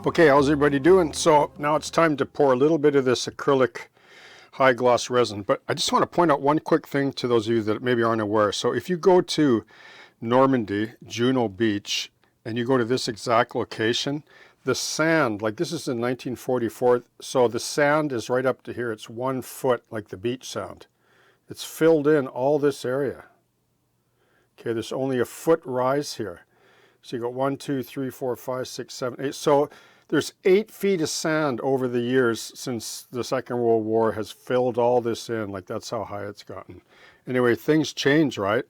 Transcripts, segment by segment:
Okay, how's everybody doing? So now it's time to pour a little bit of this acrylic high gloss resin, but I just want to point out one quick thing to those of you that maybe aren't aware. So if you go to Normandy, Juno Beach, and you go to this exact location, the sand, like this is in 1944, so the sand is right up to here. It's 1 foot like the beach sand. It's filled in all this area. Okay, there's only a foot rise here. So you got 1, 2, 3, 4, 5, 6, 7, 8. So there's 8 feet of sand over the years since the Second World War has filled all this in. Like that's how high it's gotten. Anyway, things change, right?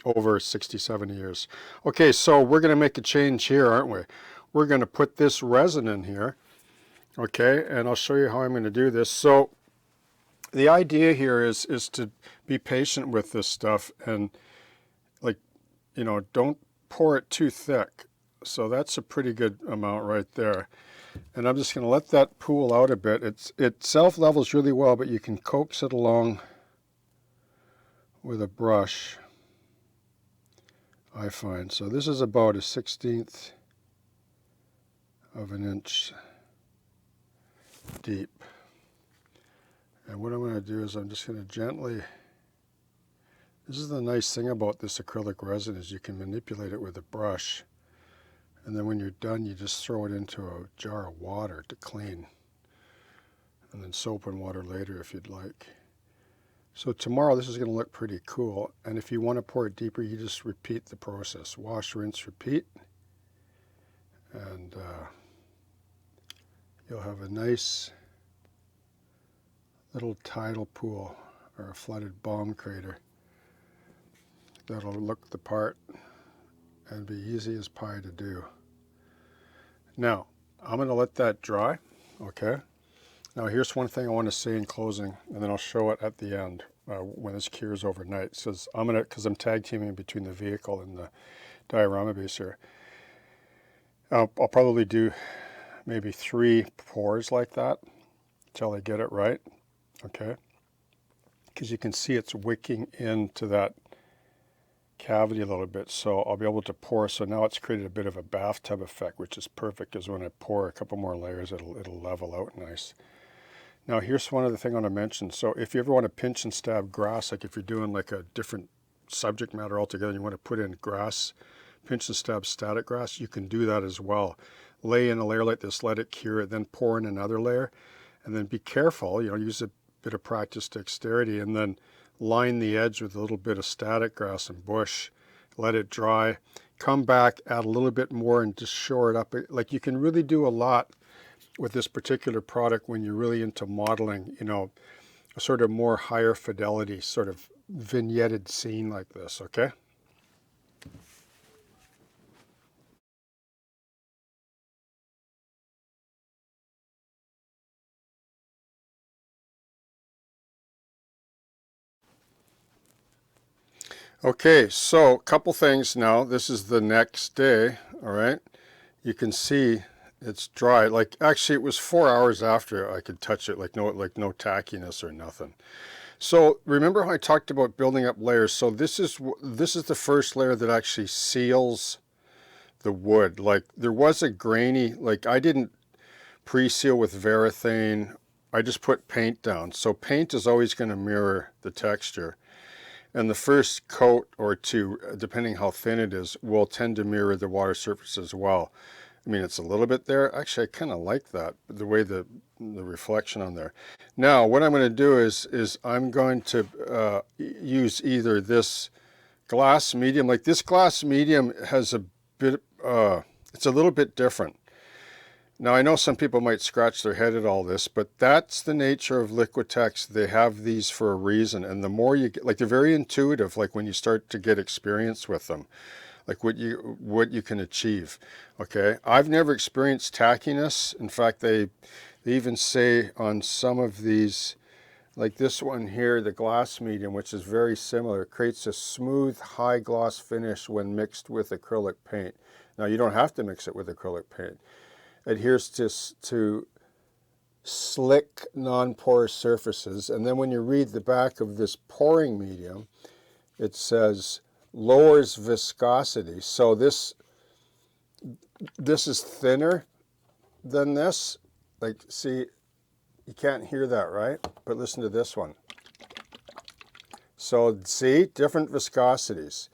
Over 60, 70 years. Okay, so we're going to make a change here, aren't we? We're going to put this resin in here. Okay, and I'll show you how I'm going to do this. So the idea here is to be patient with this stuff and don't pour it too thick. So that's a pretty good amount right there. And I'm just going to let that pool out a bit. It self-levels really well, but you can coax it along with a brush, I find. So this is about a 1/16 of an inch deep. And what I'm going to do is I'm just going to gently, this is the nice thing about this acrylic resin is you can manipulate it with a brush. And then when you're done, you just throw it into a jar of water to clean. And then soap and water later if you'd like. So tomorrow this is going to look pretty cool. And if you want to pour it deeper, you just repeat the process. Wash, rinse, repeat. And you'll have a nice little tidal pool or a flooded bomb crater that'll look the part and be easy as pie to do. Now, I'm going to let that dry, okay? Now here's one thing I want to say in closing, and then I'll show it at the end when this cures overnight. It says because I'm tag teaming between the vehicle and the diorama base here. I'll probably do maybe 3 pours like that until I get it right, okay? Because you can see it's wicking into that cavity a little bit, so I'll be able to pour. So now it's created a bit of a bathtub effect, which is perfect, because when I pour a couple more layers, it'll level out nice. Now here's one other thing I want to mention. So if you ever want to pinch and stab grass, like if you're doing like a different subject matter altogether, and you want to put in grass, pinch and stab static grass, you can do that as well. Lay in a layer like this, let it cure, then pour in another layer, and then be careful, use a bit of practice, dexterity, and then line the edge with a little bit of static grass and bush, let it dry, come back, add a little bit more and just shore it up. Like you can really do a lot with this particular product when you're really into modeling, a sort of more higher fidelity sort of vignetted scene like this, okay? Okay, so a couple things now. This is the next day, all right? You can see it's dry. Like actually it was 4 hours after I could touch it, like no tackiness or nothing. So remember how I talked about building up layers? So this is the first layer that actually seals the wood. Like there was a grainy, like I didn't pre-seal with varathane. I just put paint down. So paint is always going to mirror the texture. And the first coat or two, depending how thin it is, will tend to mirror the water surface as well. I mean, it's a little bit there. Actually, I kind of like that, the way the reflection on there. Now, what I'm going to do is I'm going to use either this glass medium. Like this glass medium has a bit, it's a little bit different. Now, I know some people might scratch their head at all this, but that's the nature of Liquitex. They have these for a reason. And the more you get, like they're very intuitive, like when you start to get experience with them, like what you can achieve, okay? I've never experienced tackiness. In fact, they even say on some of these, like this one here, the glass medium, which is very similar, creates a smooth, high gloss finish when mixed with acrylic paint. Now, you don't have to mix it with acrylic paint. Adheres to slick, non-porous surfaces. And then when you read the back of this pouring medium, it says lowers viscosity. So this is thinner than this. Like, see, you can't hear that, right? But listen to this one. So see, different viscosities.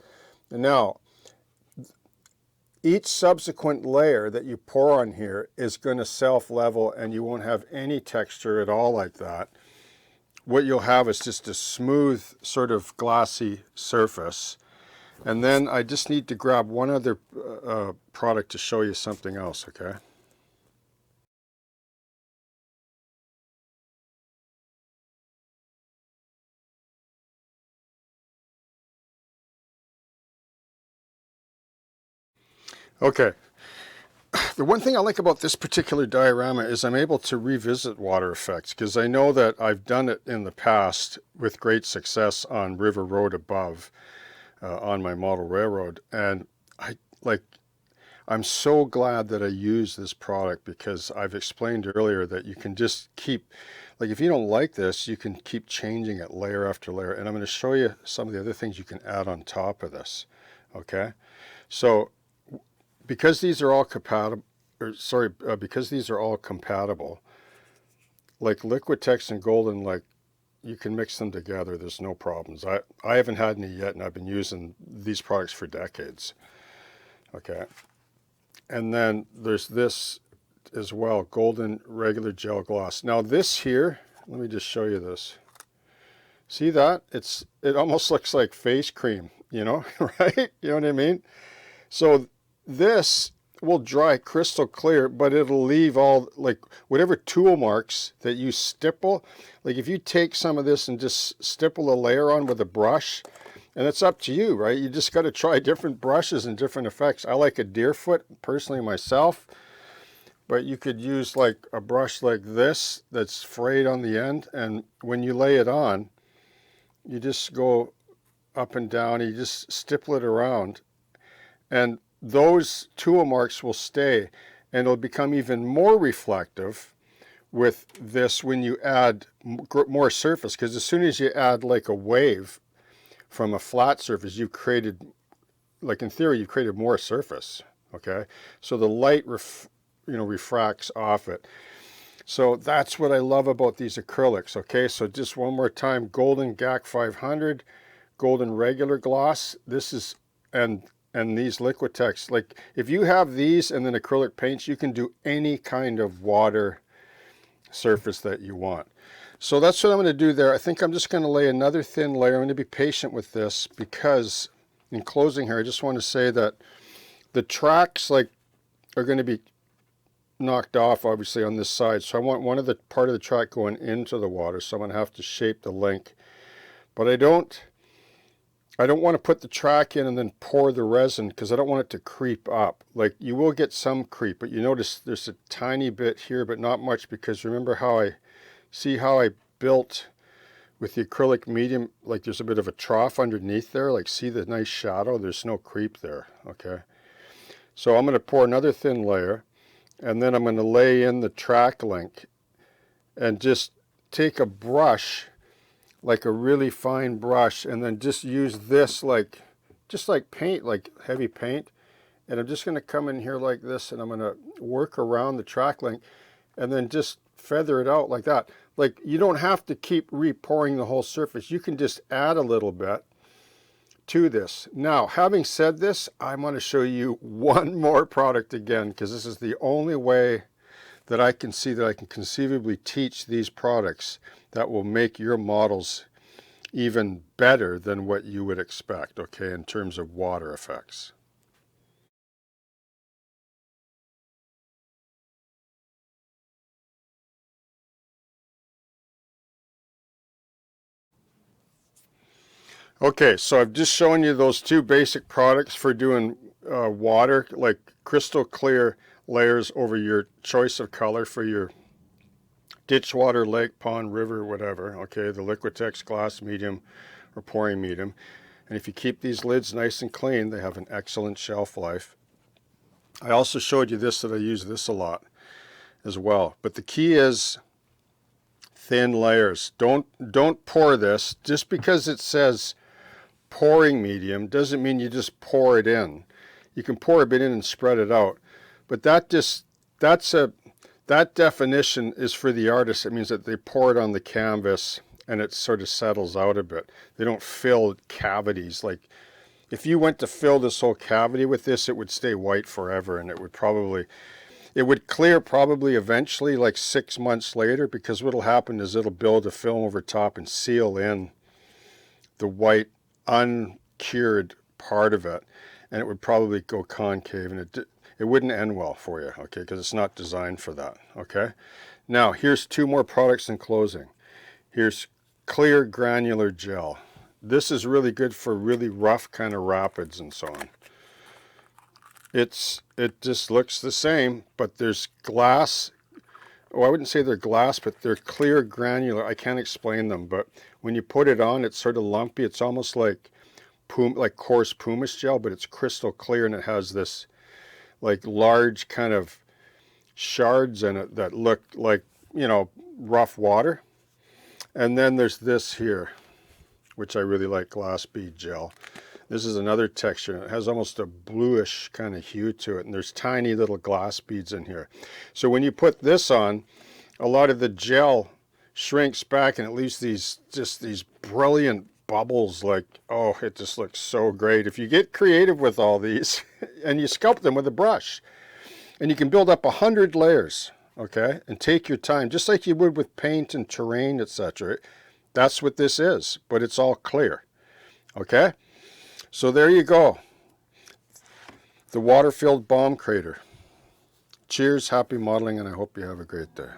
And now, each subsequent layer that you pour on here is going to self-level, and you won't have any texture at all like that. What you'll have is just a smooth, sort of glossy surface. And then I just need to grab one other product to show you something else, okay? Okay, the one thing I like about this particular diorama is I'm able to revisit water effects, because I know that I've done it in the past with great success on River Road above, on my model railroad. And I'm so glad that I use this product, because I've explained earlier that you can just keep, like if you don't like this, you can keep changing it layer after layer. And I'm going to show you some of the other things you can add on top of this, okay? So because these are all compatible, because these are all compatible, like Liquitex and Golden, like you can mix them together. There's no problems. I haven't had any yet, and I've been using these products for decades. Okay. And then there's this as well, Golden Regular Gel Gloss. Now this here, let me just show you this. See that? It almost looks like face cream, you know, right? You know what I mean? So this will dry crystal clear, but it'll leave all, like, whatever tool marks that you stipple. Like if you take some of this and just stipple a layer on with a brush, and it's up to you, right? You just got to try different brushes and different effects. I like a deer foot personally myself, but you could use like a brush like this that's frayed on the end, and when you lay it on, you just go up and down, you just stipple it around, and those tool marks will stay, and it'll become even more reflective with this when you add more surface, because as soon as you add like a wave from a flat surface, you've created, like in theory, you've created more surface, okay? So the light refracts off it. So that's what I love about these acrylics, okay? So just one more time, Golden GAC 500, Golden Regular Gloss. This is, and these Liquitex, like if you have these and then acrylic paints, you can do any kind of water surface that you want. So that's what I'm going to do there. I think I'm just going to lay another thin layer. I'm going to be patient with this, because in closing here, I just want to say that the tracks like are going to be knocked off obviously on this side. So I want one of the part of the track going into the water. So I'm going to have to shape the link, but I don't want to put the track in and then pour the resin, because I don't want it to creep up. Like you will get some creep, but you notice there's a tiny bit here, but not much, because remember how I built with the acrylic medium, like there's a bit of a trough underneath there, like see the nice shadow, there's no creep there, okay? So I'm going to pour another thin layer, and then I'm going to lay in the track link, and just take a brush, like a really fine brush, and then just use this just like paint, like heavy paint, and I'm just going to come in here like this, and I'm going to work around the track link, and then just feather it out like that. Like you don't have to keep re-pouring the whole surface. You can just add a little bit to this. Now, having said this, I want to show you one more product again, because this is the only way that I can see that I can conceivably teach these products that will make your models even better than what you would expect, okay, in terms of water effects. Okay, so I've just shown you those two basic products for doing water, like crystal clear layers over your choice of color for your ditch water, lake, pond, river, whatever. Okay, the Liquitex Gloss Medium or pouring medium. And if you keep these lids nice and clean, they have an excellent shelf life. I also showed you this, that I use this a lot as well. But the key is thin layers. Don't pour this. Just because it says pouring medium doesn't mean you just pour it in. You can pour a bit in and spread it out. But that's that definition is for the artist. It means that they pour it on the canvas and it sort of settles out a bit. They don't fill cavities. Like if you went to fill this whole cavity with this, it would stay white forever, and it would clear probably eventually, like 6 months later, because what'll happen is it'll build a film over top and seal in the white uncured part of it, and it would probably go concave, and it wouldn't end well for you, okay, because it's not designed for that, okay? Now, here's 2 more products in closing. Here's clear granular gel. This is really good for really rough kind of rapids and so on. It just looks the same, but there's glass. Oh, I wouldn't say they're glass, but they're clear granular. I can't explain them, but when you put it on, it's sort of lumpy. It's almost like coarse pumice gel, but it's crystal clear, and it has this like large kind of shards in it that look like, you know, rough water. And then there's this here, which I really like, glass bead gel. This is another texture. It has almost a bluish kind of hue to it, and there's tiny little glass beads in here. So when you put this on, a lot of the gel shrinks back, and it leaves these brilliant bubbles. Like, oh, it just looks so great. If you get creative with all these and you sculpt them with a brush, and you can build up 100 layers, okay, and take your time, just like you would with paint and terrain, etc. That's what this is, but it's all clear, okay? So there you go. The water-filled bomb crater. Cheers, happy modeling, and I hope you have a great day.